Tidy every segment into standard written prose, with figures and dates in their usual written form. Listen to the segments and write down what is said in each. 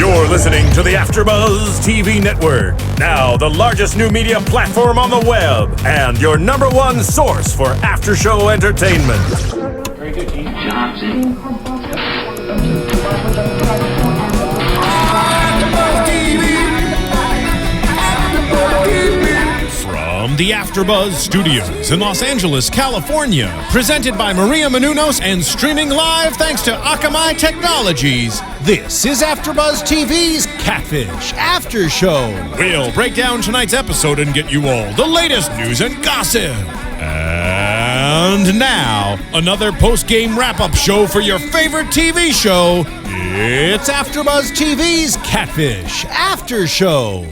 You're listening to the AFTERBUZZ TV network. Now the largest new media platform on the web and your number one source for after-show entertainment. Very good, Keith. Johnson. From the AFTERBUZZ Studios in Los Angeles, California, presented by Maria Menounos and streaming live thanks to Akamai Technologies, this is AFTERBUZZ TV's Catfish After Show. We'll break down tonight's episode and get you all the latest news and gossip. And now, another post-game wrap-up show for your favorite TV show. It's AFTERBUZZ TV's Catfish After Show. And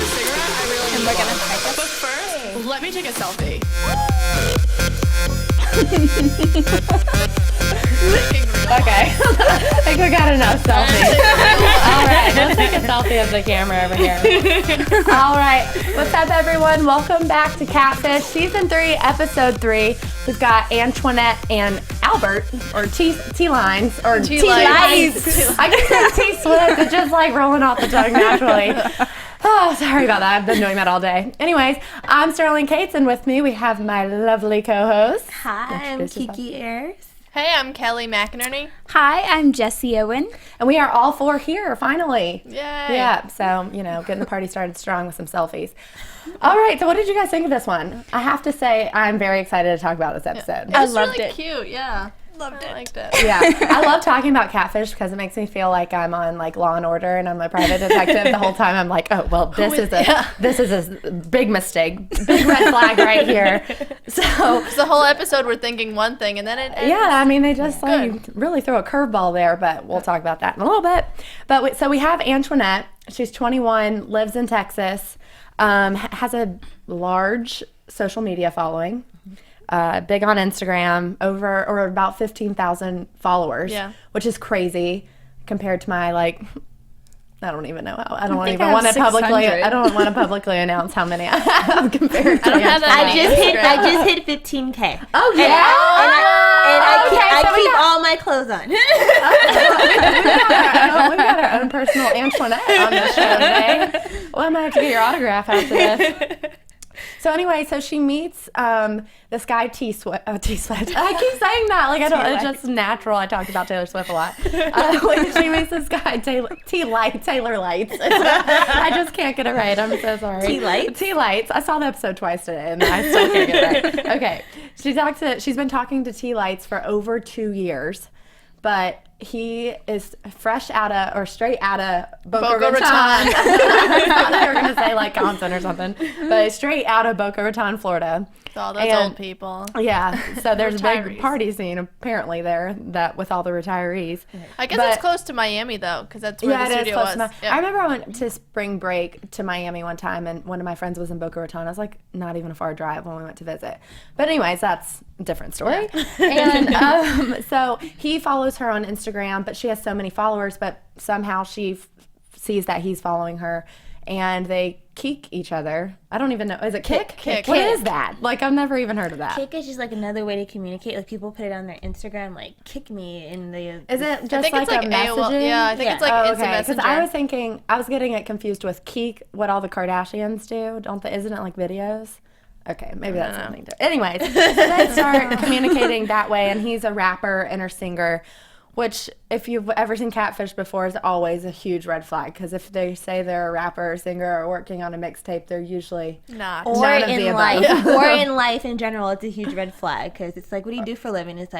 we're gonna take it. But first, let me take a selfie. Okay. I think we got enough selfies. All right, let's take a selfie of the camera over here. All right, what's up, everyone? Welcome back to Catfish, Season 3, Episode 3. We've got Antoinette and Albert, or T-Lines, or T-Lights. I can say T-Swift. It's just like rolling off the tongue naturally. Oh, sorry about that. I've been doing that all day. Anyways, I'm Sterling Cates, and with me we have my lovely co-host. Hi, I'm Kiki Ayers. Hey, I'm Kelly McInerney. Hi, I'm Jessie Owens. And we are all four here, finally. Yay. Yeah, so, getting the party started strong with some selfies. All right, so what did you guys think of this one? I have to say, I'm very excited to talk about this episode. I loved it. Cute, yeah. Loved it. I liked it. Yeah, I love talking about Catfish because it makes me feel like I'm on like Law and Order and I'm a private detective the whole time. I'm like, oh well, this is a big mistake, big red flag right here. So the whole episode we're thinking one thing and then it ends. Yeah, I mean they just really throw a curveball there, but we'll talk about that in a little bit. But so we have Antoinette. She's 21, lives in Texas, has a large social media following. Big on Instagram, about 15,000 followers, which is crazy compared to my I don't even know how. I don't want to publicly announce how many I have compared to. I just hit 15K. Oh yeah, I keep all my clothes on. We got our own personal Antoinette on this show today. Well, I might have to get your autograph after this. So anyway, she meets this guy T-Swift. I keep saying that it's just natural. I talked about Taylor Swift a lot. She meets this guy Taylor Lights. I just can't get it right. I'm so sorry. T-Lights. I saw the episode twice today, and I still can't get it right. Okay, she's been talking to T-Lights for over 2 years, but he is straight out of Boca Raton. I thought they were going to say Compton or something, but straight out of Boca Raton, Florida. All those old people. Yeah, so there's a big party scene apparently there with all the retirees. I guess it's close to Miami though, because that's where the studio was. I remember I went to spring break to Miami one time, and one of my friends was in Boca Raton. I was like, not even a far drive when we went to visit. But anyways, that's a different story. Yeah. And so he follows her on Instagram, but she has so many followers, but somehow she sees that he's following her, and they kick each other. I don't even know. Is it kick? Kick. What is that? I've never even heard of that. Kick is just another way to communicate. People put it on their Instagram, kick me in the... Is it just a messaging? AOL. Yeah, I think it's instant messenger. Because I was getting it confused with Keek, what all the Kardashians do. Isn't it videos? Okay, maybe that's something to... Anyways, so they start communicating that way, and he's a rapper and a singer, which, if you've ever seen Catfish before, is always a huge red flag. Because if they say they're a rapper or singer or working on a mixtape, they're usually not. Or in life. Or in life in general, it's a huge red flag. Because it's what do you do for a living? It's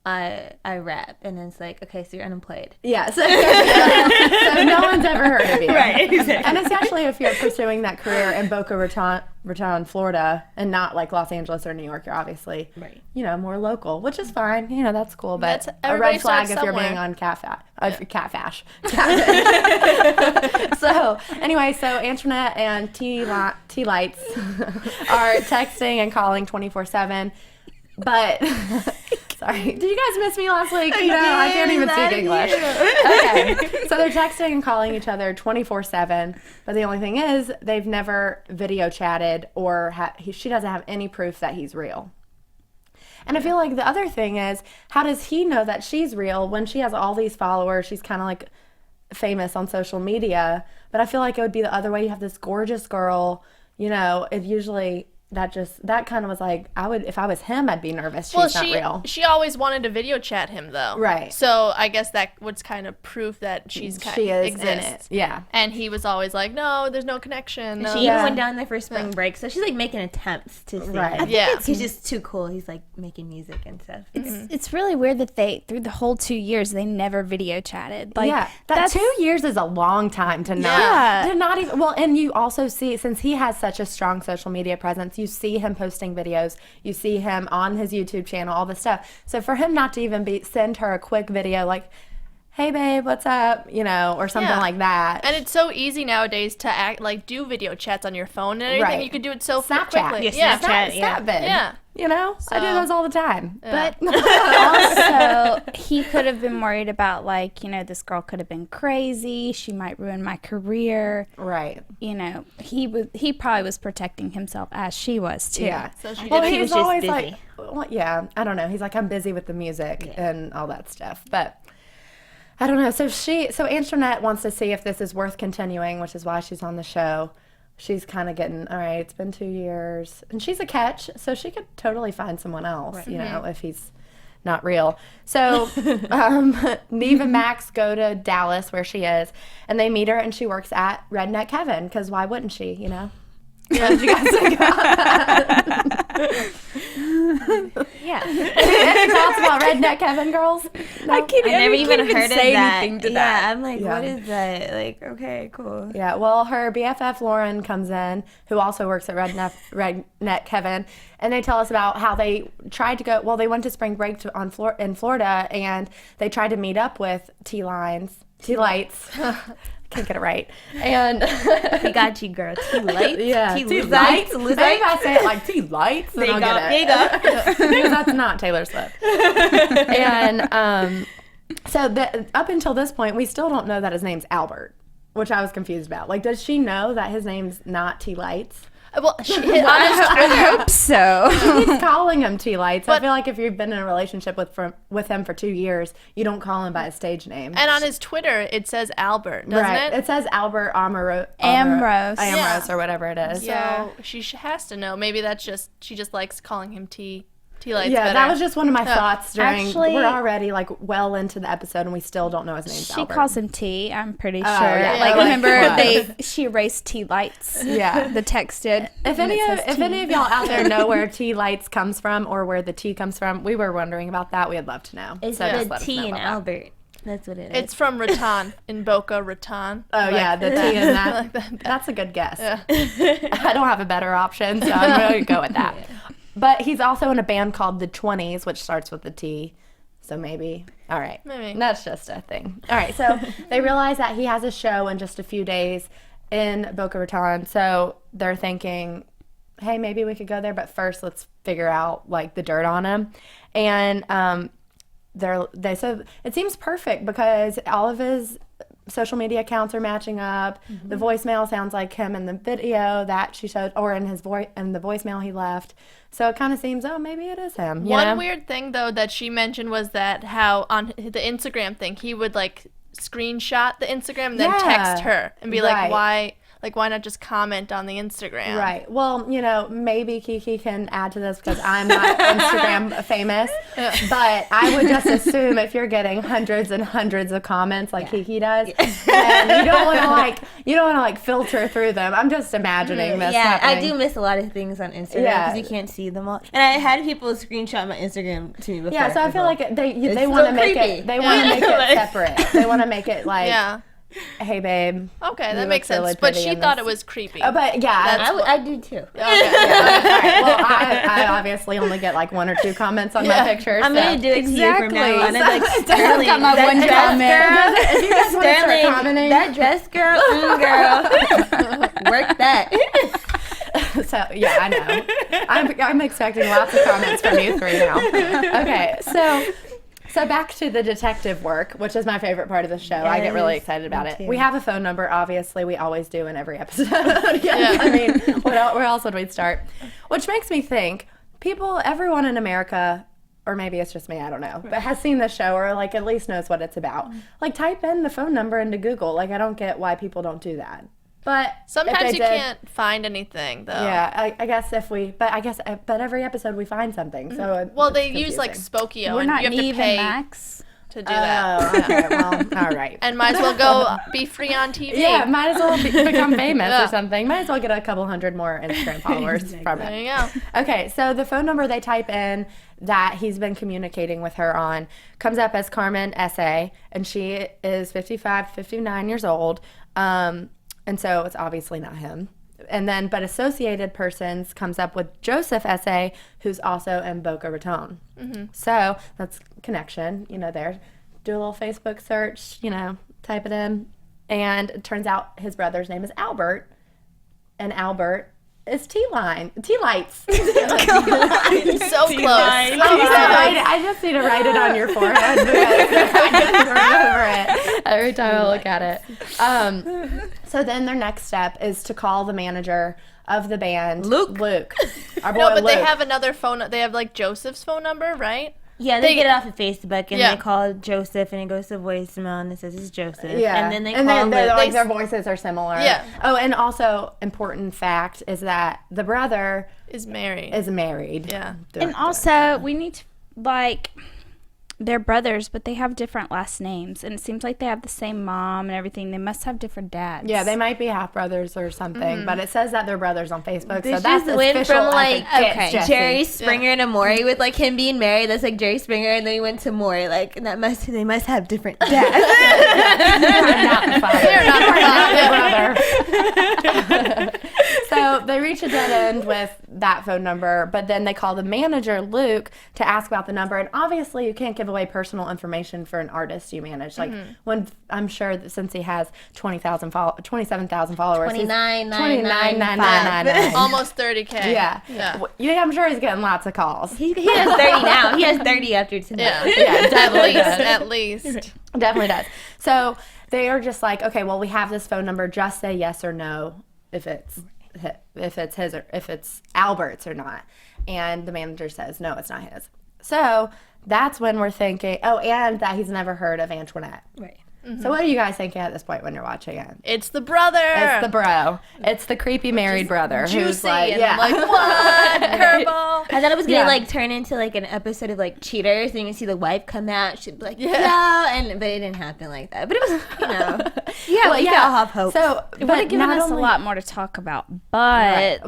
I rap. And then it's okay, so you're unemployed. Yeah, so no one's ever heard of you. Right, exactly. And especially if you're pursuing that career in Boca Raton, Florida, and not Los Angeles or New York, you're obviously, more local, which is fine. That's cool, but a red flag if you're being on Catfish. So anyway, Antoinette and T-Lights are texting and calling 24/7, but... Sorry. Did you guys miss me last week? I can't even speak English. Okay. So they're texting and calling each other 24/7. But the only thing is, they've never video chatted or she doesn't have any proof that he's real. And I feel like the other thing is, how does he know that she's real when she has all these followers? She's kind of famous on social media, but I feel like it would be the other way. You have this gorgeous girl, you know, it usually that kind of was like, if I was him, I'd be nervous. She's not real. She always wanted to video chat him though. Right. So I guess that was kind of proof that she exists. In it. Yeah. And he was always like, no, there's no connection. No. She even went down there for spring break, so she's like making attempts to see. Right. Yeah. He's just too cool. He's like making music and stuff. It's really weird that through the whole 2 years, they never video chatted. Like, yeah, that 2 years is a long time to not even. Well, and you also see, since he has such a strong social media presence, you see him posting videos, you see him on his YouTube channel, all this stuff. So for him not to even send her a quick video like, hey babe, what's up, you know, or something like that. And it's so easy nowadays to do video chats on your phone and everything. Right. You could do it so Snapchat. quickly. Snapchat. Yeah. You know, I do those all the time. But also, he could have been worried about, like, you know, this girl could have been crazy. She might ruin my career. Right. You know, he probably was protecting himself as she was, too. Yeah. So she Well, did. he was just always busy. like, well, yeah, I don't know. He's like, I'm busy with the music and all that stuff. But I don't know. So Antoinette wants to see if this is worth continuing, which is why she's on the show. She's kind of getting, all right, it's been 2 years. And she's a catch, so she could totally find someone else, you know, if he's not real. So Neve and Max go to Dallas, where she is, and they meet her, and she works at Redneck Kevin, because why wouldn't she, you know? What did you guys think about that? Yeah. Any thoughts about Redneck Kevin, girls? No? I never even heard of say that. anything to Yeah, that. I'm like, Yeah. what is that? Like, okay, cool. Yeah, well, her BFF Lauren comes in, who also works at Redneck Kevin, and they tell us about how they tried to go. Well, they went to spring break in Florida, and they tried to meet up with T-Lights. Can't get it right. And We got you, girl. T-Lights? yeah, T-Lights? Maybe if I say it like T-Lights, then I'll get it. There you go. Because that's not Taylor Swift. And so up until this point, we still don't know that his name's Albert, which I was confused about. Like, does she know that his name's not T-Lights? Well, on his I hope so. He's calling him T-Lights. I feel like if you've been in a relationship with him for 2 years, you don't call him by his stage name. And on his Twitter, it says Albert, doesn't it? It says Albert Ambrose. or whatever it is. So she has to know. Maybe she just likes calling him T-Lights Yeah, better. that was just one of my thoughts during. Actually- we're already like well into the episode and we still don't know his name. She calls him T, I'm pretty sure. yeah. Like, Like, remember, she erased T-Lights. Yeah. The text did. If any of y'all out there know where T-Lights comes from or where the T comes from, we were wondering about that. We'd love to know. It's So just the let us T know in about that. Albert. That's what it is. It's from Raton, in Boca Raton. Oh yeah, the T in that. That's a good guess. I don't have a better option, so I'm going to go with that. But he's also in a band called The 20s, which starts with the T. So maybe. All right. Maybe. That's just a thing. All right. So they realize that he has a show in just a few days in Boca Raton. So they're thinking, hey, maybe we could go there. But first, let's figure out like the dirt on him. And they said it seems perfect because all of his social media accounts are matching up. The voicemail sounds like him in the video that she showed, or in his in the voicemail he left. So it kind of seems, oh, maybe it is him. You know? One weird thing, though, that she mentioned was that how on the Instagram thing, he would, like, screenshot the Instagram and then text her and be like, why not just comment on the Instagram? Right. Well, you know, maybe Kiki can add to this because I'm not Instagram famous. But I would just assume if you're getting hundreds and hundreds of comments like Kiki does, then you don't want to like filter through them. I'm just imagining this. Yeah, happening. I do miss a lot of things on Instagram because you can't see them all. And I had people screenshot my Instagram to me before. Yeah, so I feel like they want to so make creepy. it. They want to make it separate. They want to make it like. Yeah. Hey, babe. Okay, you that look makes really sense. But pretty she in thought this. it was creepy. But yeah, I do too. Okay. all right. Well, I obviously only get like 1 or 2 comments on my pictures. I'm going to do it to you from now on. Exactly. It's like, Sterling, got my that one dress comment. girl, If you guys want to start Sterling, commenting, that dress girl, girl, work that. so yeah, I know. I'm expecting lots of comments from you 3 now. Okay, so back to the detective work, which is my favorite part of the show. I get really excited about it. too. We have a phone number, obviously. We always do in every episode. I mean, where else would we start? Which makes me think, everyone in America or maybe it's just me, I don't know, but has seen the show or like at least knows what it's about, like type in the phone number into Google. Like I don't get why people don't do that. But sometimes you can't find anything though. Yeah, I guess but every episode we find something. So well, they use like Spokio, We're and not you have to even pay Max to do that. Okay, well, all right. And might as well go be free on TV. Yeah, might as well become famous or something. Might as well get a couple hundred more Instagram followers from it. There you go. Okay, so the phone number they type in that he's been communicating with her on comes up as Carmen S.A., and she is 59 years old. And so it's obviously not him. And then, but Associated Persons comes up with Joseph S.A., who's also in Boca Raton. Mm-hmm. So that's connection, there. Do a little Facebook search, type it in. And it turns out his brother's name is Albert. And Albert is T-Lights. So close. I just need to write it on your forehead because I couldn't remember it every time I look at it. So then their next step is to call the manager of the band, Luke. Our boy No, but Luke. they have another phone. They have like Joseph's phone number, right? Yeah, they get it off of Facebook, and they call Joseph, and it goes to voicemail, and it says it's Joseph. Yeah. And then they call Luke. Their voices are similar. Yeah. Oh, and also, important fact is that the brother is married. Yeah. And also, we need to, they're brothers, but they have different last names, and it seems like they have the same mom and everything. They must have different dads. Yeah, they might be half brothers or something, but it says that they're brothers on Facebook. This so that's just went official. from Jerry Springer to Maury with him being married. That's like Jerry Springer, and then he went to Maury. They must have different dads. They're not brother. So they reach a dead end with that phone number, but then they call the manager, Luke, to ask about the number. And obviously, you can't give away personal information for an artist you manage. When I'm sure that since he has 27,000 followers, 29,995, almost 30K. Yeah. I'm sure he's getting lots of calls. He has 30 now. He has 30 after tonight. Yeah, definitely. At least. Definitely does. So they are just like, okay, well, we have this phone number. Just say yes or no if it's his or if it's Albert's or not. And the manager says, no, it's not his. So that's when we're thinking, and that he's never heard of Antoinette. Right. Mm-hmm. So what are you guys thinking at this point when you're watching it? It's the brother. It's the bro. It's the creepy married brother who's like, and I'm like, what? Curveball. I thought it was gonna turn into an episode of Cheaters, and you can see the wife come out. She'd be like, but it didn't happen like that. But it was, you gotta have hope. So it would have given us a lot more to talk about, but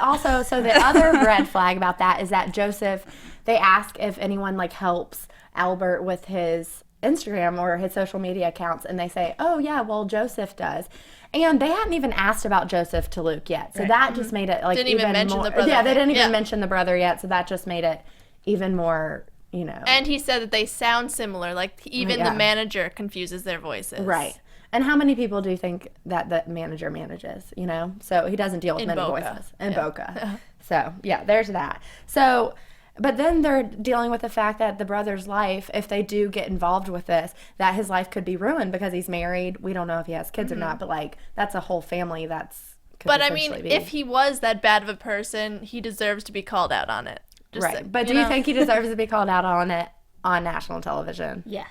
also, so the other red flag about that is that Joseph, they ask if anyone helps Albert with his Instagram or his social media accounts, and they say, oh yeah, well Joseph does. And they hadn't even asked about Joseph to Luke yet, so that just made it didn't even mention more, the brother. Yeah, they didn't even mention the brother yet, so that just made it even more, And he said that they sound similar, even the manager confuses their voices. Right. And how many people do you think that the manager manages, So he doesn't deal with many voices. In Boca. So, yeah, there's that. So, but then they're dealing with the fact that the brother's life, if they do get involved with this, that his life could be ruined because he's married. We don't know if he has kids or not, but that's a whole family that's could But I mean, if he was that bad of a person, he deserves to be called out on it. Right. But do you think he deserves to be called out on it on national television? Yeah.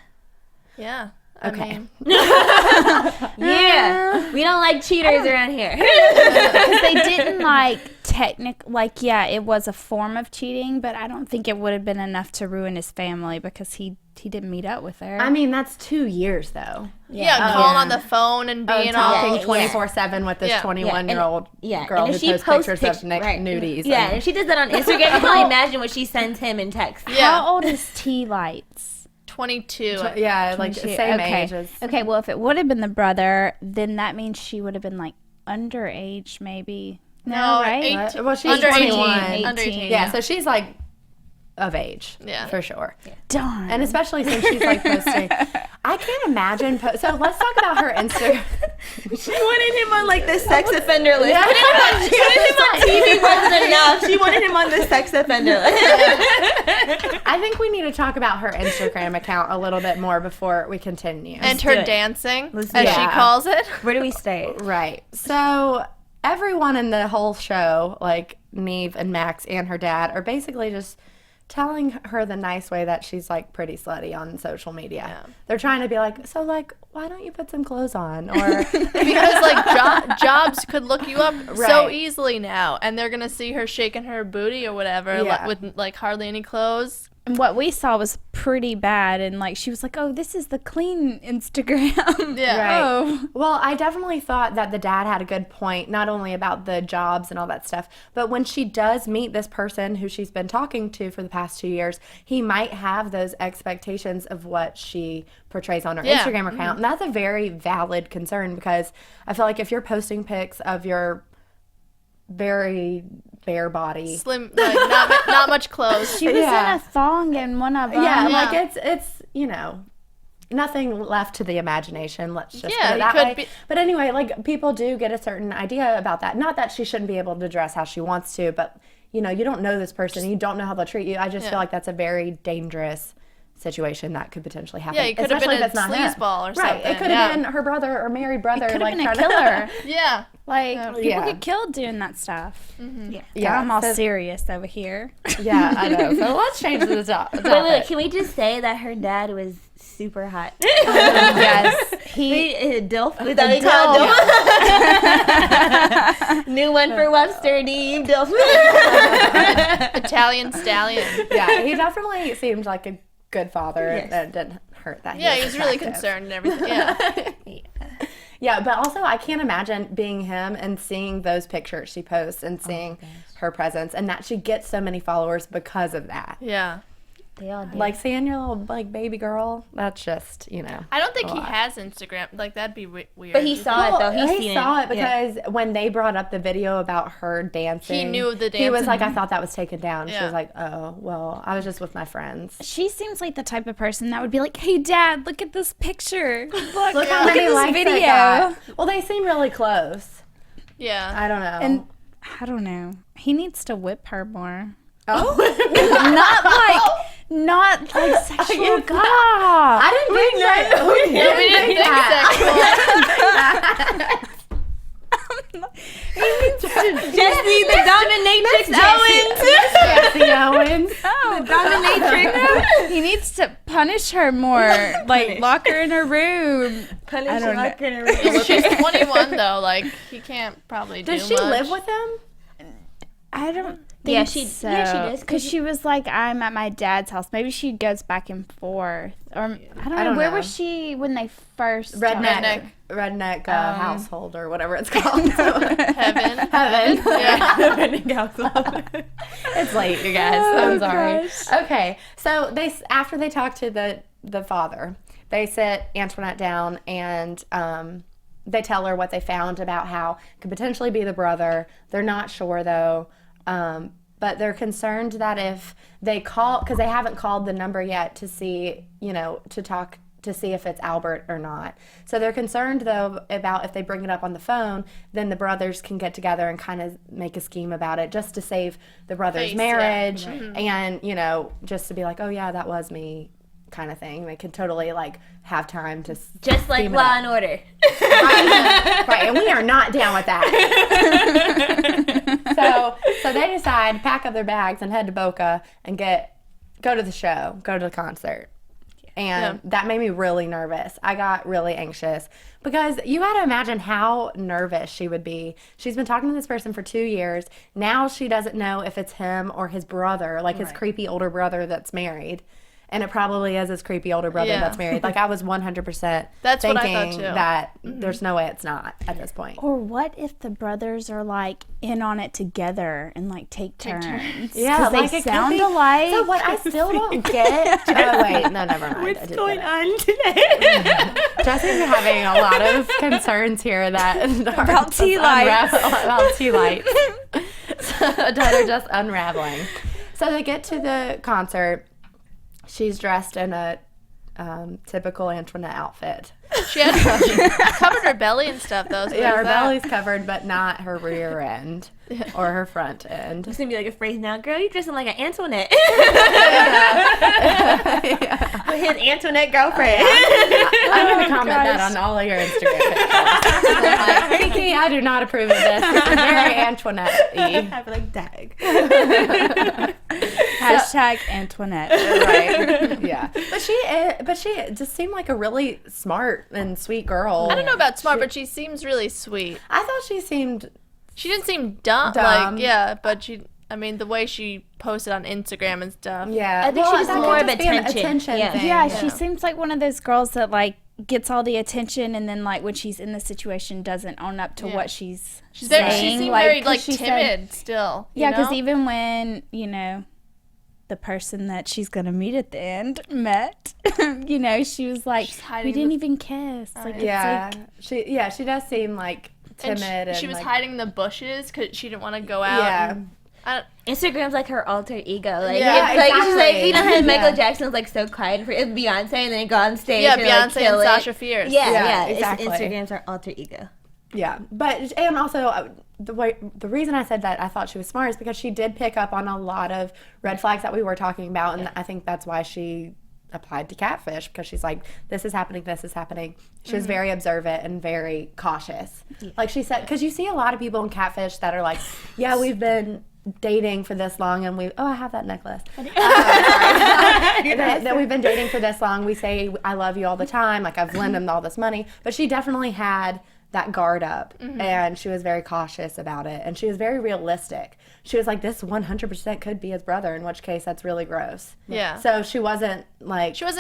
Yeah. Okay. Yeah. We don't like cheaters around here. Because they didn't it was a form of cheating, but I don't think it would have been enough to ruin his family because he didn't meet up with her. I mean, that's 2 years though. Yeah, calling on the phone and being talking 24/7 with this 21-year-old girl who posts pictures of nudies. Yeah, and if she does that on Instagram, you can only imagine what she sends him in text. Yeah. How old is T-Lights? 22. Yeah, 22. Same age as... Okay, well, if it would have been the brother, then that means she would have been underage, maybe. No, right? 18. Well, she's under 21. 18. Under 18. Yeah, so she's of age. Yeah. For sure. Yeah. Darn. And especially since she's posting. I can't imagine. So let's talk about her Instagram. She wanted him on the sex offender list. Yeah. She wanted him on TV wasn't enough. She wanted him on the sex offender list. I think we need to talk about her Instagram account a little bit more before we continue. And her dancing, as she calls it. Where do we start? Right. So everyone in the whole show, Neve and Max and her dad, are basically just telling her the nice way that she's like pretty slutty on social media. Yeah. They're trying to be like, so like, why don't you put some clothes on? Or Because like jobs could look you up so Right. easily now, and they're gonna see her shaking her booty or whatever Yeah. with like hardly any clothes. And what we saw was pretty bad, and like she was like, "Oh, this is the clean Instagram." Yeah. Right. Oh. Well, I definitely thought that the dad had a good point, not only about the jobs and all that stuff, but when she does meet this person who she's been talking to for the past 2 years, he might have those expectations of what she portrays on her Yeah. Instagram account. And that's a very valid concern, because I feel like if you're posting pics of your very bare body. Slim, like not much clothes. She was Yeah. in a thong in one of them. Yeah, Yeah. like it's you know, nothing left to the imagination. Let's just Yeah, put it it that could way. be- But anyway, like people do get a certain idea about that. Not that she shouldn't be able to dress how she wants to, but you know, you don't know this person. You don't know how they'll treat you. I just feel like that's a very dangerous situation that could potentially happen. Yeah, he could have especially been if it's a not him. sleazeball or Right. something. It could have been her brother or married brother. Could have like been a trying to- killer. Yeah. Like people Yeah. get killed doing that stuff. Yeah, Yeah, I'm all so- serious over here. Yeah, I know. So let's change the topic. Wait, can we just say that her dad was super hot? Yes, Dilf. We thought we called Dilf. New one for Webster, Deep Dilf. Italian stallion. Yeah, he definitely seemed like a good father. Yes. That didn't hurt that. Yeah, he was really attractive. concerned and everything. Yeah. Yeah, but also I can't imagine being him and seeing those pictures she posts and seeing her presence, and that she gets so many followers because of that. Yeah. They all did. Like seeing your little like baby girl, that's just, you know. I don't think a he lot. has Instagram. Like that'd be weird. But he saw it though. He He's seen saw it Yeah. because when they brought up the video about her dancing, He knew the He was dancing. like, I thought that was taken down. She Yeah. was like, oh, well, I was just with my friends. she seems like the type of person that would be like, "Hey, Dad, look at this picture. Look How at many this likes it video." got. Well, they seem really close. Yeah. I don't know. And I don't know. He needs to whip her more. oh, Not like sexual. God. I didn't think that. We No, we didn't think sexual. Jessie, the dominatrix Owens. Jesse Owens. Dominatrix. He needs to punish her more. Like lock her in her room. Punish I don't her. She's 21 though. Like he can't probably do Does she much. live with him? I don't think Yeah, so. yeah, she does, 'cause Because she was like, I'm at my dad's house. Maybe she goes back and forth. Or I don't know. Where know. was she when they first Redneck household or whatever it's called. Heaven. Heaven. Yeah. It's late, you guys. I'm sorry. gosh. Okay, so after they talk to the father, they sit Antoinette down and they tell her what they found about how it could potentially be the brother. They're not sure though, but they're concerned that if they call, because they haven't called the number yet to see, to see if it's Albert or not. So they're concerned though about if they bring it up on the phone, then the brothers can get together and kind of make a scheme about it just to save the brothers' Face, marriage yeah. and, just to be like, oh yeah, that was me kind of thing. They could totally like have time to Just like scheme it Law up. and Order. Right, and we are not down with that. So they decide, pack up their bags and head to Boca and go to the show, go to the concert. And that made me really nervous. I got really anxious because you got to imagine how nervous she would be. She's been talking to this person for 2 years. Now she doesn't know if it's him or his brother, like his creepy older brother that's married. And it probably is his creepy older brother that's married. Like I was 100% That's what I thinking thought, too. that there's no way it's not at this point. Or what if the brothers are like in on it together and like take turns? Yeah, 'Cause like they it could sound be- alike. So what I still don't get. Oh wait, no, never mind. What's going on today? Jesse's having a lot of concerns here that are About just tea lights. about tea lights that are just unraveling. So they get to the concert. She's dressed in a typical Antoinette outfit. She had covered her belly and stuff though. So Yeah, her there's that. belly's covered, but not her rear end. or her front end. It's gonna be like a phrase now, girl. You dressing like an Antoinette. His Antoinette girlfriend. I'm gonna comment that on all of your Instagram pictures. Like, Kiki, I do not approve of this. This is very Antoinette-y. I'd be like, dag. Hashtag Antoinette. Right. Yeah. But she just seemed like a really smart and sweet girl. I don't know about smart, but she seems really sweet. I thought she seemed. She didn't seem dumb. Like, yeah, but the way she posted on Instagram and stuff. Yeah. I think she just more of attention. Thing. Yeah, she seems like one of those girls that like gets all the attention, and then like when she's in the situation doesn't own up to what she's saying. She seemed like, very like she timid said, still. Yeah, because even when the person that she's gonna meet at the end met, she was like, we didn't even kiss. Like, she does seem like timid, and she was like, hiding the bushes because she didn't want to go out. Yeah. Instagram's like her alter ego. Like, yeah, like she's like, exactly. how Michael Jackson was like so quiet for Beyonce, and then go on stage. Yeah, and, Beyonce like, and Sasha Fierce. Yeah, exactly. Instagram's her alter ego. Yeah, but and also the reason I said that I thought she was smart is because she did pick up on a lot of red flags that we were talking about, and I think that's why she applied to Catfish, because she's like, this is happening. She was very observant and very cautious. Like she said, because you see a lot of people in Catfish that are like, yeah, we've been dating for this long, and I have that necklace. That we've been dating for this long. We say I love you all the time. Like, I've lent him all this money, but she definitely had that guard up, and she was very cautious about it, and she was very realistic. She was like, this 100% could be his brother, in which case that's really gross. Yeah. So she wasn't like, I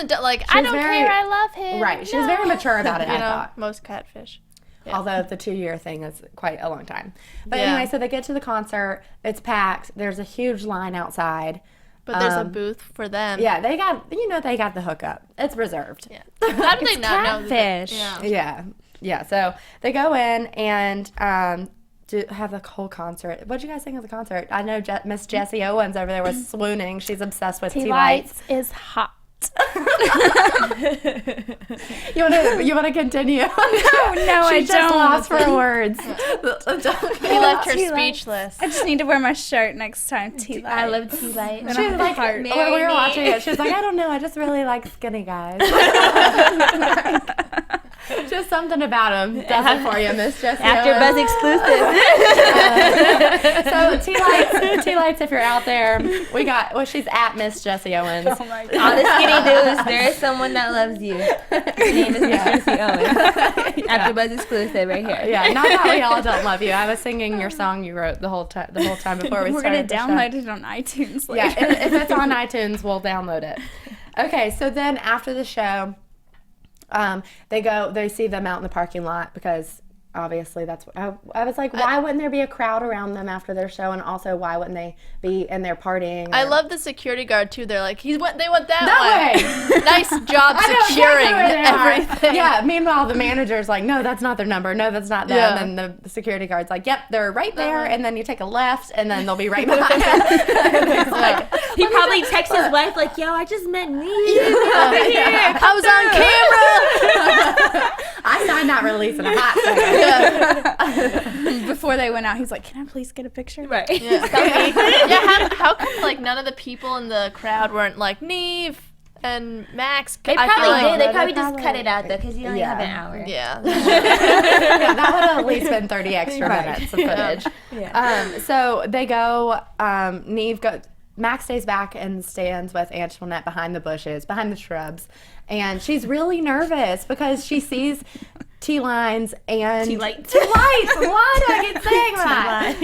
don't care, I love him. Right. She was very mature about it, I thought. Most Catfish. Yeah. Although the 2-year thing is quite a long time. But anyway, so they get to the concert. It's packed. There's a huge line outside. But there's a booth for them. Yeah, they got the hookup. It's reserved. Yeah. How do they not know? Catfish. Yeah. So they go in and have the whole concert. What did you guys think of the concert? I know Miss Jessie Owens over there was swooning. She's obsessed with T-Lights. Is hot. You want to continue? No, I just don't. lost for words. He left her speechless. I just need to wear my shirt next time. T-Light. I love T-Light. She was like, when we were watching it, she was like, I don't know, I just really like skinny guys. Just something about him does it for you, Miss Jessie. AfterBuzz exclusive. So T-Lights, if you're out there, she's at Miss Jessie Owens. Oh my God. All the skinny dudes, there is someone that loves you. His name is Miss Jessie Owens. AfterBuzz exclusive right here. Yeah, not that we all don't love you. I was singing your song you wrote the whole time before we We're started. gonna download it on iTunes later. Yeah, if it's on iTunes, we'll download it. Okay, so then after the show, they see them out in the parking lot, because obviously that's what I was like, why wouldn't there be a crowd around them after their show, and also why wouldn't they be in there partying? I love the security guard too. They're like, they went that way. Nice job securing everything. Yeah, meanwhile the manager's like, no, that's not their number, no, that's not them. Yeah. And the security guard's like, yep, they're right there, and then you take a left and then they'll be right behind. He probably texts his wife like, yo, I just met me. I was on camera. I signed that release in a hot second. Before they went out, he's like, can I please get a picture? Right. Yeah. How come like none of the people in the crowd weren't like Neve and Max? They probably did. They they probably just probably- cut it out though, because you only have an hour. Yeah. Yeah, that would have at least been 30 extra minutes of footage. Yeah. So they go, Max stays back and stands with Antoinette behind the bushes, behind the shrubs. And she's really nervous because she sees T-lines and... T-lights. T-lights! Why do I keep saying that?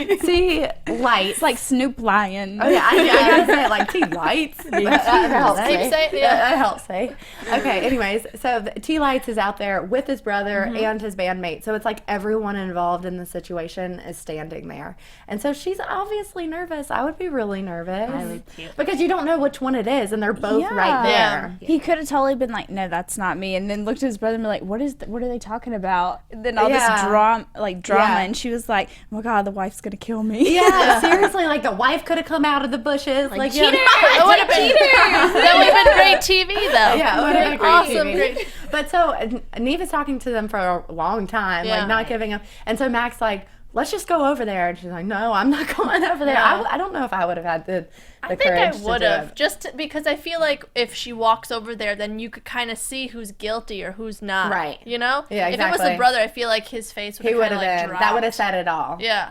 T-lights. It's like Snoop Lion. Oh, yeah, I gotta say it like T-lights. That helps me. Keep saying it, yeah. That helps me. Okay, anyways, so T-Lights is out there with his brother and his bandmate. So it's like everyone involved in the situation is standing there. And so she's obviously nervous. I would be really nervous. I would too. Because you don't know which one it is, and they're both right there. He could have totally been like, no, that's not me. And then looked at his brother and be like, what are they talking about? And then all this drama, and she was like, oh my God, the wife's gonna kill me. Yeah, seriously, like the wife could have come out of the bushes. Like Cheaters! It would have been that would have been great TV though. Yeah, it would have been great awesome. TV. Great. But so Neve is talking to them for a long time, like not giving up. And so Max like let's just go over there. And she's like, no, I'm not going over there. I don't know if I would have had the courage to do it. I think I would have, just because I feel like if she walks over there, then you could kind of see who's guilty or who's not. Right. You know? Yeah, exactly. If it was the brother, I feel like his face would have kind of like dropped. That would have said it all. Yeah.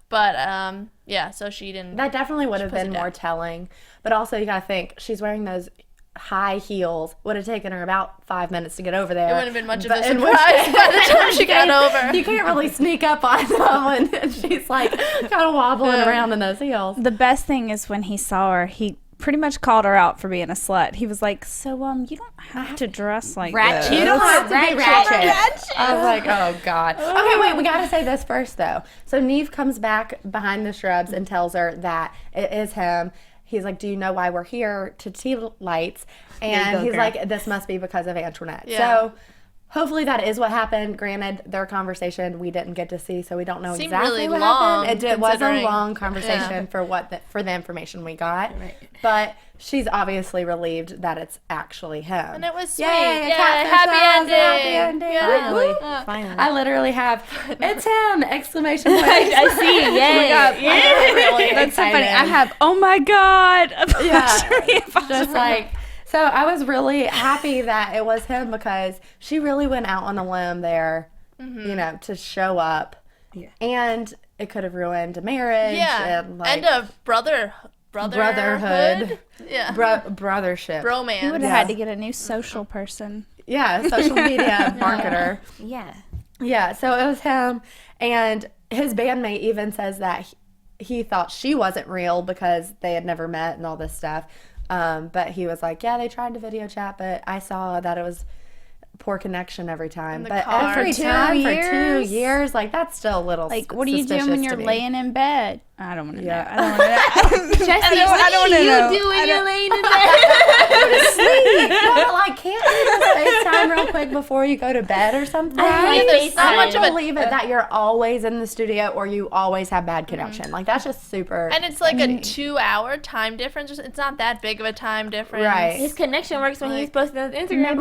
But, yeah, so she didn't. That definitely would have been more telling. But also, you got to think, she's wearing those high heels. Would have taken her about 5 minutes to get over there. It wouldn't have been much of a surprise by the time she got over. You can't really sneak up on them, and she's like kind of wobbling around in those heels. The best thing is when he saw her, he pretty much called her out for being a slut. He was like, so you don't have to dress like ratchet. this. You don't have to be ratchet. I was like, oh God. Okay, wait, we gotta say this first though. So Neve comes back behind the shrubs and tells her that it is him. He's like, do you know why we're here to tea lights? And he's like, this must be because of Antoinette. Yeah. So hopefully that is what happened. Granted, their conversation we didn't get to see, so we don't know exactly what happened. It was a long conversation for the information we got. Right. But she's obviously relieved that it's actually him. And it was sweet. Yay, happy ending. Yeah. Finally. I literally have, it's him! Exclamation point. I see. Yay. I'm really That's so excited. funny. I have, oh my God. Just like, so I was really happy that it was him because she really went out on a limb there, you know, to show up. Yeah. And it could have ruined a marriage. Yeah. And a brotherhood. Yeah. Brothership. Bromance. He would have had to get a new social person. Yeah, social media marketer. Yeah. Yeah, so it was him. And his bandmate even says that he thought she wasn't real because they had never met and all this stuff. But he was like, yeah, they tried to video chat, but I saw that it was poor connection every time. But every time for 2 years, like that's still a little like, what are you doing when you're laying in bed? I don't want to know. I don't want to know. Jessie, what do you do when you're laying in bed? Sleep. No, like, can't you just FaceTime real quick before you go to bed or something? I don't believe it that you're always in the studio or you always have bad connection. Like, that's just super. And it's like a 2-hour time difference. It's not that big of a time difference. Right. His connection works when he's posting on Instagram.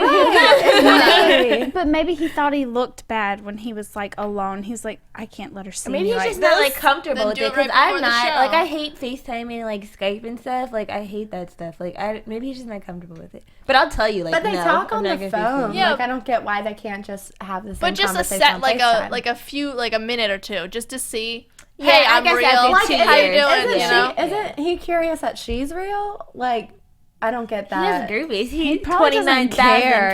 But maybe he thought he looked bad when he was like alone. He's like, I can't let her see maybe me he's like just not like comfortable with it because I'm not like I hate FaceTiming like Skype and stuff. Like I hate that stuff. Like maybe he's just not comfortable with it. But I'll tell you, like, but they talk on the phone. Yeah, like I don't get why they can't just have the same But just a conversation set, on like a minute or two, just to see. Yeah, hey, I I'm guess real. like, how you doing? Isn't he curious that she's real? Like, I don't get that. He doesn't groupies. He probably doesn't 29,000 care.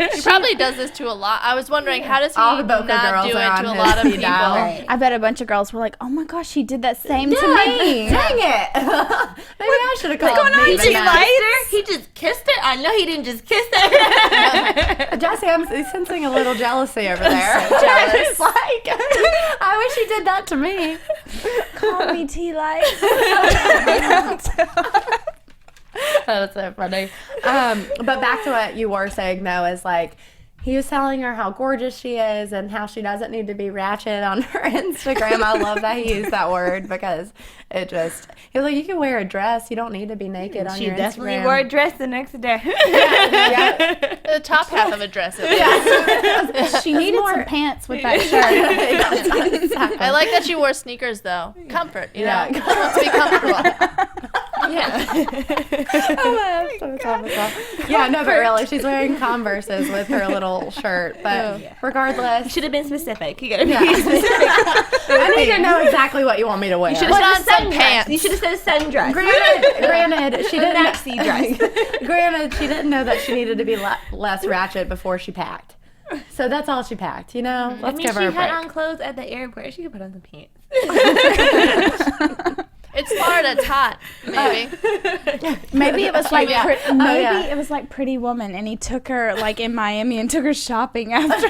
He probably does this to a lot. I was wondering, how does he All the Boca not girls do are it on to a his lot of speed people? dial. Right. I bet a bunch of girls were like, oh my gosh, she did that same to me. Dang it. Maybe I should have called He Neve just and asked. kissed her. He just kissed her. I know he didn't just kiss her. Jessie, I'm sensing a little jealousy over there. So jealous. It's like, I wish he did that to me. Call me tea light. That's so funny. But back to what you were saying, though, is like, he was telling her how gorgeous she is and how she doesn't need to be ratchet on her Instagram. I love that he used that word because it just, he was like, you can wear a dress. You don't need to be naked on your Instagram. She definitely wore a dress the next day. Yeah. The top half of a dress. She needed some pants with that shirt. I like that she wore sneakers, though. Comfort, you know? She wants to be comfortable. Yeah, no, but really, she's wearing Converses with her little shirt. But regardless, You should have been specific. You gotta be specific. I need to know exactly what you want me to wear. You should have said some pants. You should have said a sundress. Granted, she didn't. Maxi dress. Granted, she didn't know that she needed to be less ratchet before she packed. So that's all she packed, you know? Let's give her a break. She had on clothes at the airport. She could put on some pants. It's Florida, it's hot, maybe. Maybe it was like it was like Pretty Woman, and he took her like in Miami and took her shopping after.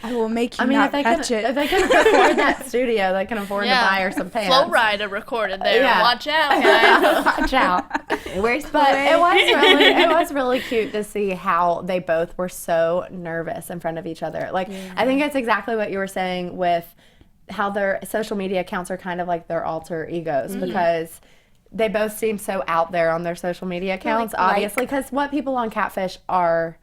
I will make you not ratchet. If they can afford that studio, they can afford to buy her some pants. Flow Rider recorded there. Yeah. Watch out, guys. Watch out. But it was really cute to see how they both were so nervous in front of each other. Like, I think it's exactly what you were saying with how their social media accounts are kind of like their alter egos because they both seem so out there on their social media accounts, obviously, because what people on Catfish are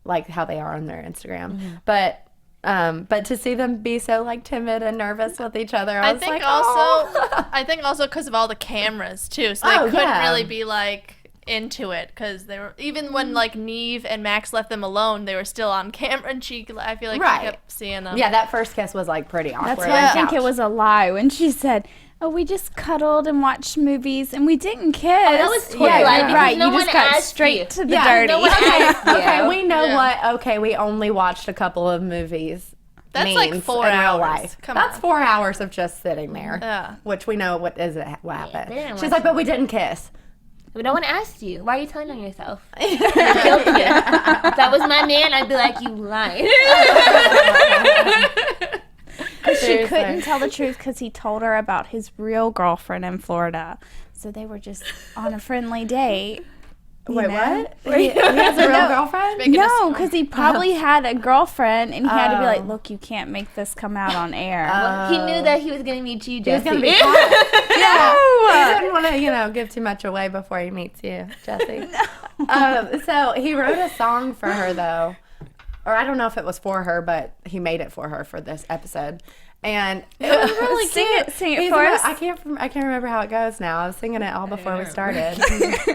like how they are on their Instagram. But But to see them be so like timid and nervous with each other, I was like, I think also because of all the cameras too, so they couldn't really be like into it because they were, even when like Neve and Max left them alone, they were still on camera, and I feel like she kept seeing them. Yeah, that first kiss was like pretty awkward. That's why I think it was a lie when she said, "Oh, we just cuddled and watched movies and we didn't kiss." Oh, that was totally lie. Right. No you just got straight to the dirty. No one asked you. Okay, we know what. Okay, we only watched a couple of movies. That's like 4 hours. Real life. That's 4 hours of just sitting there. Yeah. Which we know what happened. Yeah, She's like, but we didn't kiss. But no one asked you. Why are you telling on yourself? You're guilty. If that was my man, I'd be like, you lied. She couldn't tell the truth because he told her about his real girlfriend in Florida. So they were just on a friendly date. Wait, what? He has a real girlfriend? No, because he probably had a girlfriend, and he had to be like, "Look, you can't make this come out on air." Well, he knew that he was going to meet you, Jessie. He was going to be caught. Yeah. He didn't want to, give too much away before he meets you, Jessie. So he wrote a song for her, though. Or I don't know if it was for her, but he made it for her for this episode. And it was really cute. Sing it for us. I can't remember how it goes now. I was singing it all before we started,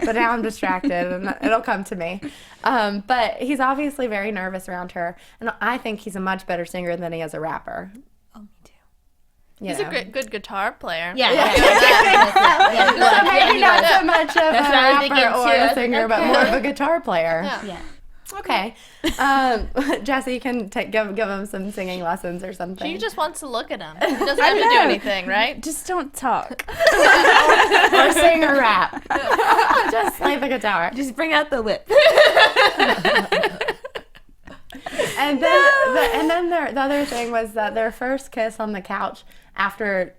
but now I'm distracted, and it'll come to me. But he's obviously very nervous around her, and I think he's a much better singer than he is a rapper. Oh, me too. He's a good guitar player. Yeah. So maybe not so much of a rapper or a singer, okay. but more of a guitar player. Yeah. Okay. Jessie, you can give him some singing lessons or something. She just wants to look at him. She doesn't have to do anything, right? Just don't talk. or sing or rap. Just play the guitar. Just bring out the whip. And then the other thing was that their first kiss on the couch after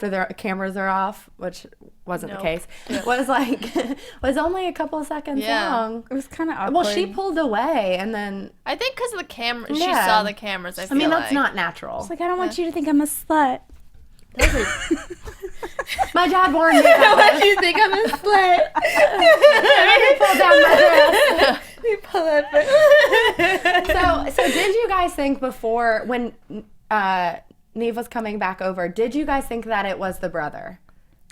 their cameras are off, which wasn't the case, was only a couple of seconds long. It was kind of awkward. Well, she pulled away, and then I think because of the camera, she saw the cameras. I mean, that's not natural. It's like, I don't want you to think I'm a slut. My dad warned me. What do you think I'm a slut? Pull down my dress. So did you guys think before when Neve was coming back over? Did you guys think that it was the brother?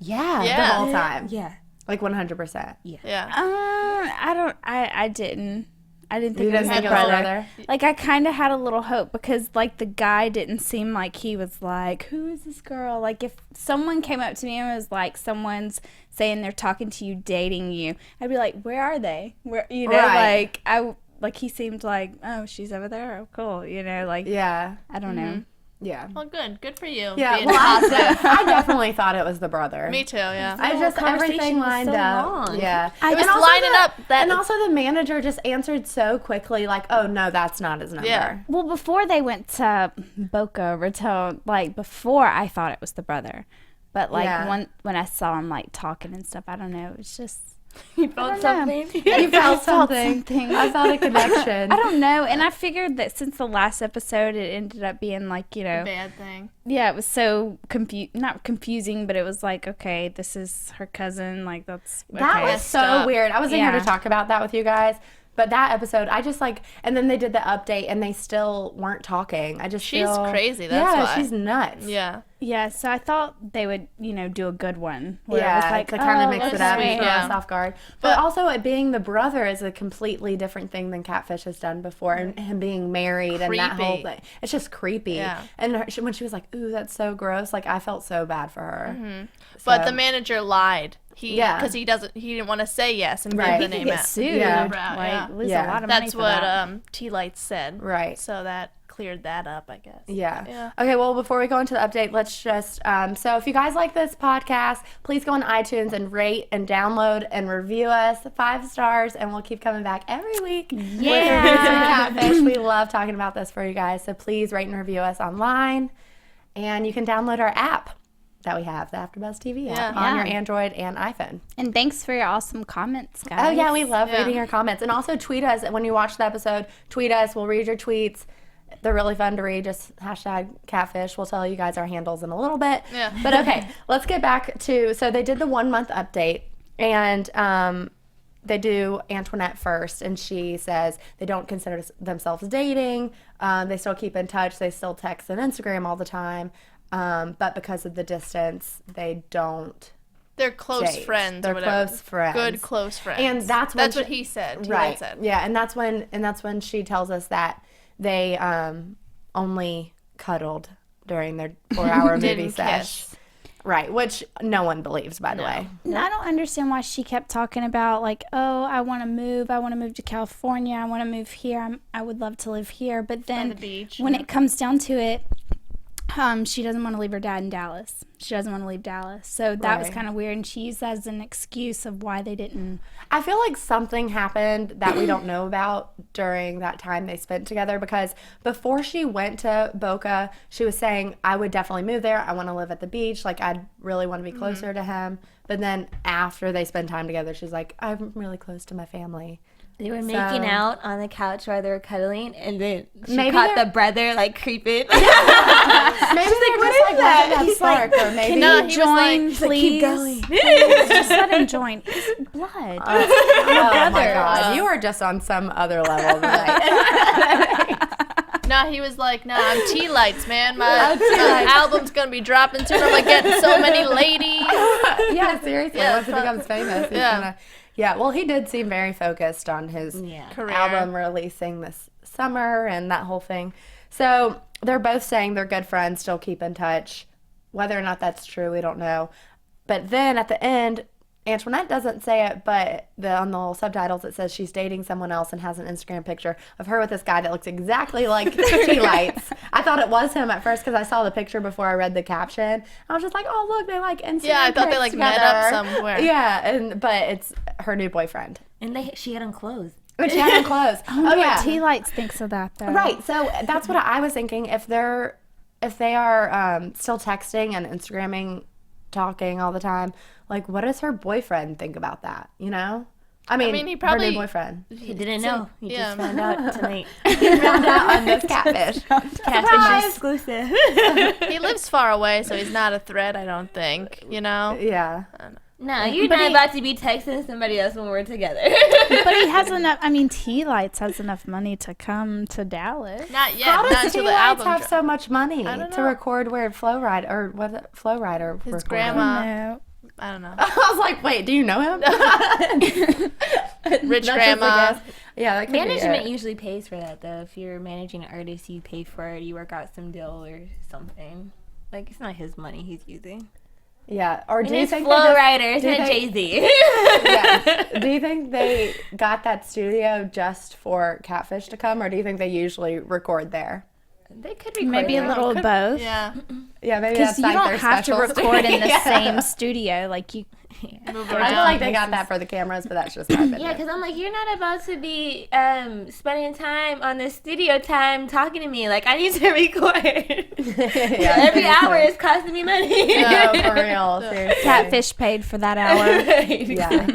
Yeah. The whole time. Yeah. Like 100%. Yeah. I didn't. I didn't think You it was didn't the think it was the brother. brother? Like, I kind of had a little hope because, like, the guy didn't seem like he was like, who is this girl? Like, if someone came up to me and was like, someone's saying they're talking to you, dating you, I'd be like, where are they? Where, Right. like, he seemed like, oh, she's over there. Oh, cool. Like, Yeah. I don't know. Yeah. Well, good for you. Yeah, being well, positive. I definitely thought it was the brother. Me too. Yeah. I just everything conversation was lined so up. long. Yeah, It was And also lining up. and also the manager just answered so quickly, like, "Oh no, that's not his number." Yeah. Well, before they went to Boca Raton, like, before I thought it was the brother. But, like, when I saw him, like, talking and stuff, I don't know. It was just... You felt something? You felt something. I felt a connection. I don't know. And I figured that since the last episode, it ended up being, like, bad thing. Yeah, it was so not confusing, but it was like, okay, this is her cousin. Like, that's okay. That was so weird. I wasn't here Yeah. to talk about that with you guys. But that episode, I just like, and then they did the update, and they still weren't talking. I just She's feel, crazy. That's why. she's nuts. Yeah. Yeah, so I thought they would, do a good one. Where it was like, to kind of mix let's it up see. and throw us off guard. But also, it being the brother is a completely different thing than Catfish has done before, and him being married and that whole thing. It's just creepy. Yeah. And when she was like, "Ooh, that's so gross," like I felt so bad for her. Mm-hmm. But the manager lied. Because he didn't want to say yes and Right. give the He name could get out. sued. Yeah. Lose a lot of money That's for what that. T-Lights said. Right. So that cleared that up, I guess. Yeah. Okay, well, before we go into the update, let's just, so if you guys like this podcast, please go on iTunes and rate and download and review us 5 stars, and we'll keep coming back every week. Yeah. With Catfish. We love talking about this for you guys, so please rate and review us online, and you can download our app that we have, the AFTERBUZZ TV app, on your Android and iPhone. And thanks for your awesome comments, guys. Oh, yeah, we love reading your comments. And also tweet us when you watch the episode. Tweet us. We'll read your tweets. They're really fun to read. Just #Catfish. We'll tell you guys our handles in a little bit. Yeah. But okay, let's get back to, so they did the 1 month update. And they do Antoinette first, and she says they don't consider themselves dating. They still keep in touch. They still text and Instagram all the time. But because of the distance, they don't. They're close date. friends. They're or whatever. close friends. Good close friends. And that's what he said. Right. Said. Yeah, and that's when she tells us that they only cuddled during their 4-hour movie sesh. Right, which no one believes, by the way. And I don't understand why she kept talking about, like, oh, I want to move to California, I want to move here, I would love to live here. But then the beach, when it comes down to it, she doesn't want to leave her dad in Dallas. She doesn't want to leave Dallas. So that was kind of weird. And she used that as an excuse of why they didn't. I feel like something happened that we don't know about during that time they spent together, because before she went to Boca, she was saying, I would definitely move there. I want to live at the beach. Like, I'd really want to be closer to him. But then after they spend time together, she's like, I'm really close to my family. They were making out on the couch while they were cuddling, and then she Maybe caught the brother, like, creeping. Maybe they're just like that spark, or maybe Can you join, please? Keep going. Please, just let him join. It's blood. oh my God, you are just on some other level tonight. No, he was like, no, I'm tea lights, man. My album's going to be dropping soon. I'm like getting so many ladies. Yeah, seriously. Once he becomes famous, he's gonna. Yeah, well, he did seem very focused on his career. album releasing this summer and that whole thing. So they're both saying they're good friends, still keep in touch. Whether or not that's true, we don't know. But then at the end, Antoinette doesn't say it, but on the little subtitles it says she's dating someone else and has an Instagram picture of her with this guy that looks exactly like Tea Lights. I thought it was him at first because I saw the picture before I read the caption. I was just like, oh, look, they like Instagram. Yeah, I thought they like met up somewhere. Yeah, but it's her new boyfriend. And she had on clothes. And she had on clothes. I wonder what Tea Lights thinks of that, though. Right, so that's what I was thinking. If they are still texting and Instagramming, talking all the time, like, what does her boyfriend think about that, you know? I mean he probably, her new boyfriend. He didn't know. He just found out tonight. He found out on this Catfish. Catfish exclusive. He lives far away, so he's not a threat, I don't think, you know? Yeah. No, you're not about to be texting somebody else when we're together. But he has enough. I mean, Tea Lights has enough money to come to Dallas. Not yet. How not does until Tea the Lights album have so much money I don't to know. record where Flow Rider His recorded? grandma. No. I don't know. I was like, wait, do you know him? Rich That's just a grandma. guess. Yeah, that could Management be it. usually pays for that, though. If you're managing an artist, you pay for it. You work out some deal or something. Like, it's not his money he's using. Yeah, or do And you it's think Flow Rider, it's do you not think- Jay-Z. Yeah. Do you think they got that studio just for Catfish to come, or do you think they usually record there? They could record Maybe a there. little of both. Yeah. Yeah, maybe Because that's you like don't their have to special record in the studio. same studio. Like, you. Move I around. feel like they got that for the cameras, but that's just my opinion. Yeah, because I'm like, you're not about to be spending time on the studio time talking to me. Like, I need to record. Yeah, Every hour is costing me money. No, for real. Seriously. Catfish paid for that hour. Yeah.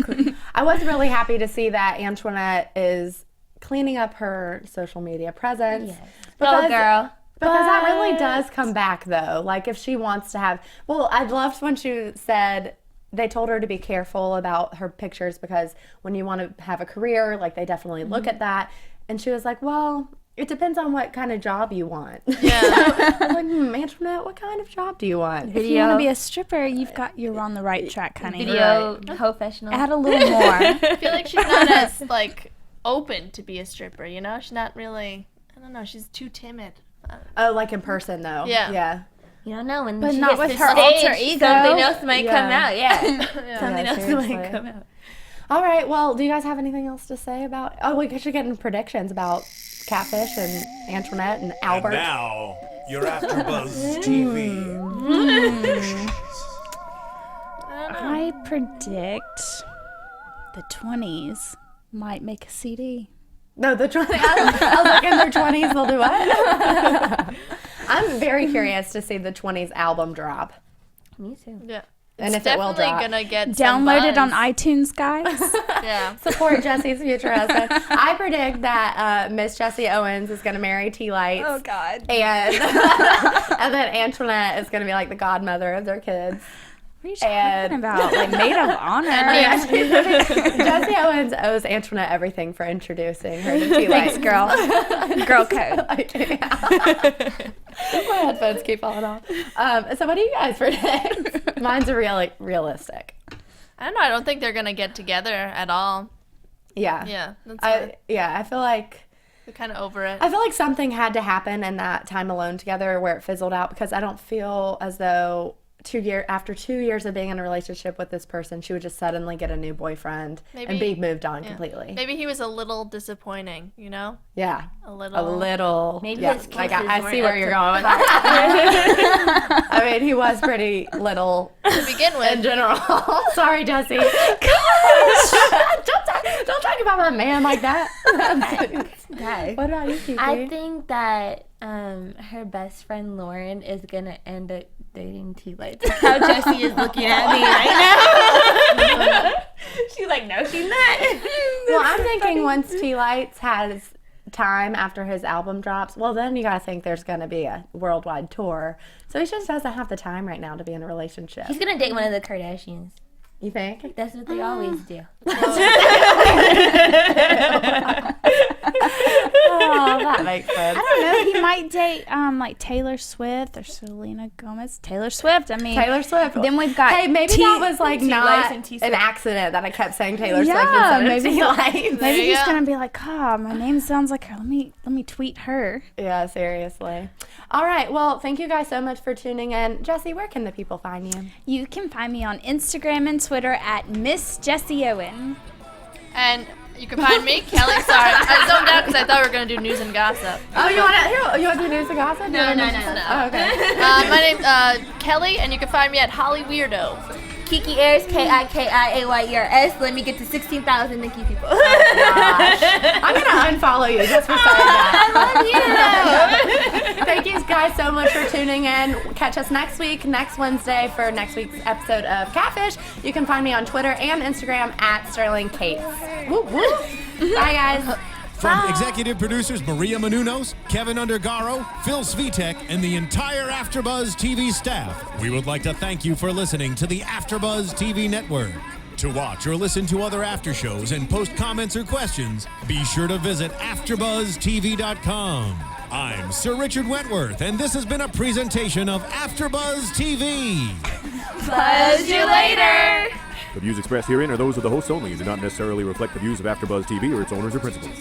I was really happy to see that Antoinette is cleaning up her social media presence. Yes. Because- Go, girl. Because that really does come back, though. Like, if she wants to have... Well, I loved when she said... They told her to be careful about her pictures because when you want to have a career, like, they definitely look at that. And she was like, well, it depends on what kind of job you want. Yeah. I was like, Antoinette, what kind of job do you want? If you want to be a stripper, you're on the right track, honey. Video professional. Add a little more. I feel like she's not as, like, open to be a stripper, you know? She's not really, I don't know, she's too timid. Oh, like in person, though. Yeah. Yeah. You don't know when But she not gets with to her stage, alter ego. something else might Yeah. come out. Yeah, something Yeah, else seriously. might come out. All right. Well, do you guys have anything else to say about... Oh, we should get into predictions about Catfish and Antoinette and Albert. And now, your AfterBuzz TV. I predict the 20s might make a CD. No, the 20s. I was like, in their 20s, they'll do what? I'm very curious to see the 20s album drop. Me too. Yeah. And It's if it will definitely drop. gonna get some Download it on buzz. iTunes, guys. Yeah. Support Jessie's future husband. I predict that Miss Jessie Owens is going to marry Tea Lights. Oh, God. And, and then Antoinette is going to be like the godmother of their kids. are you talking about? Like maid of honor. Jesse Owens owes Antoinette everything for introducing her to tea lights. Thanks, girl. Girl code. My headphones keep falling off. So what do you guys predict? Mine's a realistic. I don't know. I don't think they're gonna get together at all. Yeah. Yeah. I feel like they're kind of over it. I feel like something had to happen in that time alone together where it fizzled out, because I don't feel as though after 2 years of being in a relationship with this person, she would just suddenly get a new boyfriend and be moved on completely. Maybe he was a little disappointing, Yeah. A little. Maybe Yeah. his kisses I see weren't where you're going with that. I mean, he was pretty little to begin with. in general. Sorry, Jessie. Don't talk about my man like that. Okay. What about you, Kiki? I think that her best friend Lauren is gonna end up dating tea lights. That's how Jessie is looking at me right now. She's like, no, she's not. Well, I'm thinking once Tea Lights has time after his album drops, well, then you gotta think there's gonna be a worldwide tour. So he just doesn't have the time right now to be in a relationship. He's gonna date one of the Kardashians. You think? That's what they always do. Oh, that makes sense. I don't know. He might date like Taylor Swift or Selena Gomez. Taylor Swift. I mean, Taylor Swift. Then we've got. Hey, maybe that was like not and an accident that I kept saying Taylor Swift Yeah, instead of maybe Tea Lights. Maybe he's gonna be like, "Oh, my name sounds like her. Let me tweet her." Yeah, seriously. All right. Well, thank you guys so much for tuning in. Jessie, where can the people find you? You can find me on Instagram and Twitter at Miss Jessie Owen. And you can find me, Kelly. Sorry, I zoned out because I thought we were gonna do news and gossip. Oh, you want to do news and gossip? No. Oh, okay. My name's Kelly, and you can find me at Holly Weirdo. Kiki Ayers, KIKIAYERS. Let me get to 16,000 and keep people. I'm going to unfollow you just for saying that. I love you. Thank you guys so much for tuning in. Catch us next Wednesday, for next week's episode of Catfish. You can find me on Twitter and Instagram at Sterling Cates. Woo, woo. Bye, guys. From executive producers Maria Menounos, Kevin Undergaro, Phil Svitek, and the entire AfterBuzz TV staff, we would like to thank you for listening to the AfterBuzz TV network. To watch or listen to other after shows and post comments or questions, be sure to visit AfterBuzzTV.com. I'm Sir Richard Wentworth, and this has been a presentation of AfterBuzz TV. Buzz you later. The views expressed herein are those of the hosts only and do not necessarily reflect the views of AfterBuzz TV or its owners or principals.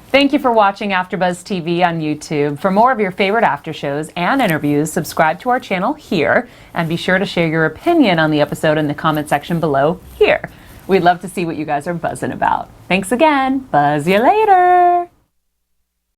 Thank you for watching AfterBuzz TV on YouTube. For more of your favorite after shows and interviews, subscribe to our channel here, and be sure to share your opinion on the episode in the comment section below here. We'd love to see what you guys are buzzing about. Thanks again. Buzz you later.